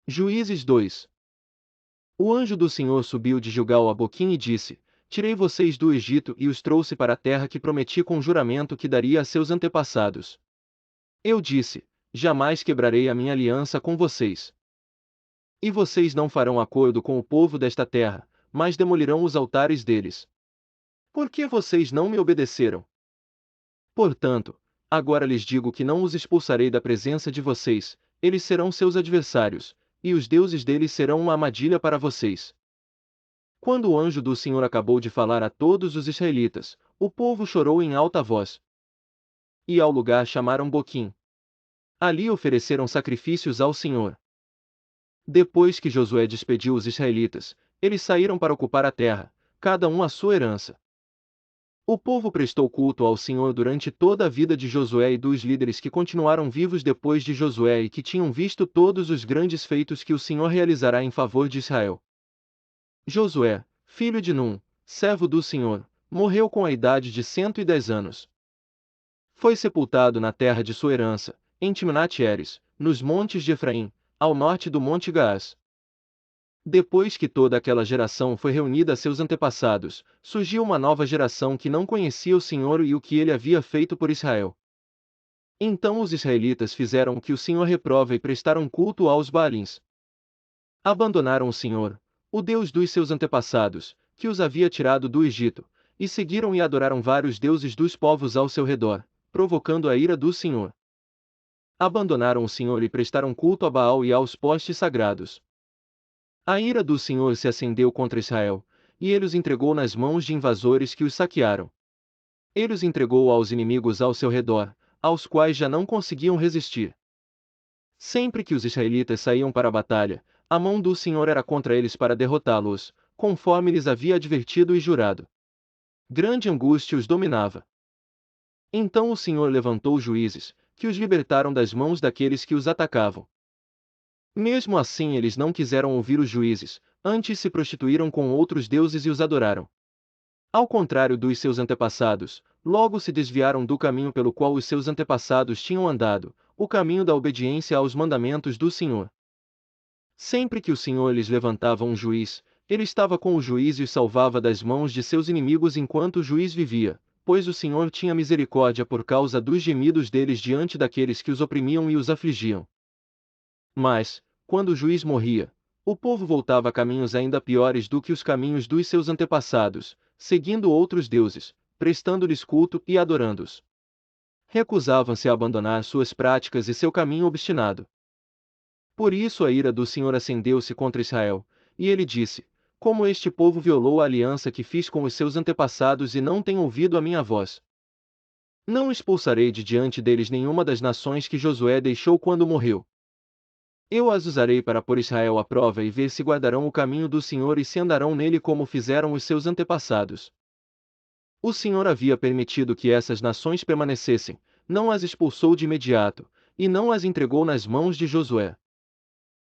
Juízes 2. O anjo do Senhor subiu de Gilgal a Boquim e disse: Tirei vocês do Egito e os trouxe para a terra que prometi com juramento que daria a seus antepassados. Eu disse: Jamais quebrarei a minha aliança com vocês. E vocês não farão acordo com o povo desta terra, mas demolirão os altares deles. Por que vocês não me obedeceram? Portanto, agora lhes digo que não os expulsarei da presença de vocês, eles serão seus adversários, e os deuses deles serão uma armadilha para vocês. Quando o anjo do Senhor acabou de falar a todos os israelitas, o povo chorou em alta voz. E ao lugar chamaram Boquim. Ali ofereceram sacrifícios ao Senhor. Depois que Josué despediu os israelitas, eles saíram para ocupar a terra, cada um a sua herança. O povo prestou culto ao Senhor durante toda a vida de Josué e dos líderes que continuaram vivos depois de Josué e que tinham visto todos os grandes feitos que o Senhor realizará em favor de Israel. Josué, filho de Num, servo do Senhor, morreu com a idade de 110 anos. Foi sepultado na terra de sua herança, em Timnat-Heres, nos montes de Efraim, ao norte do Monte Gaás. Depois que toda aquela geração foi reunida a seus antepassados, surgiu uma nova geração que não conhecia o Senhor e o que ele havia feito por Israel. Então os israelitas fizeram o que o Senhor reprova e prestaram culto aos Baalins. Abandonaram o Senhor, o Deus dos seus antepassados, que os havia tirado do Egito, e seguiram e adoraram vários deuses dos povos ao seu redor, provocando a ira do Senhor. Abandonaram o Senhor e prestaram culto a Baal e aos postes sagrados. A ira do Senhor se acendeu contra Israel, e ele os entregou nas mãos de invasores que os saquearam. Ele os entregou aos inimigos ao seu redor, aos quais já não conseguiam resistir. Sempre que os israelitas saíam para a batalha, a mão do Senhor era contra eles para derrotá-los, conforme lhes havia advertido e jurado. Grande angústia os dominava. Então o Senhor levantou juízes, que os libertaram das mãos daqueles que os atacavam. Mesmo assim eles não quiseram ouvir os juízes, antes se prostituíram com outros deuses e os adoraram. Ao contrário dos seus antepassados, logo se desviaram do caminho pelo qual os seus antepassados tinham andado, o caminho da obediência aos mandamentos do Senhor. Sempre que o Senhor lhes levantava um juiz, ele estava com o juiz e os salvava das mãos de seus inimigos enquanto o juiz vivia, pois o Senhor tinha misericórdia por causa dos gemidos deles diante daqueles que os oprimiam e os afligiam. Mas, quando o juiz morria, o povo voltava a caminhos ainda piores do que os caminhos dos seus antepassados, seguindo outros deuses, prestando-lhes culto e adorando-os. Recusavam-se a abandonar suas práticas e seu caminho obstinado. Por isso a ira do Senhor acendeu-se contra Israel, e ele disse: Como este povo violou a aliança que fiz com os seus antepassados e não tem ouvido a minha voz. Não expulsarei de diante deles nenhuma das nações que Josué deixou quando morreu. Eu as usarei para pôr Israel à prova e ver se guardarão o caminho do Senhor e se andarão nele como fizeram os seus antepassados. O Senhor havia permitido que essas nações permanecessem, não as expulsou de imediato, e não as entregou nas mãos de Josué.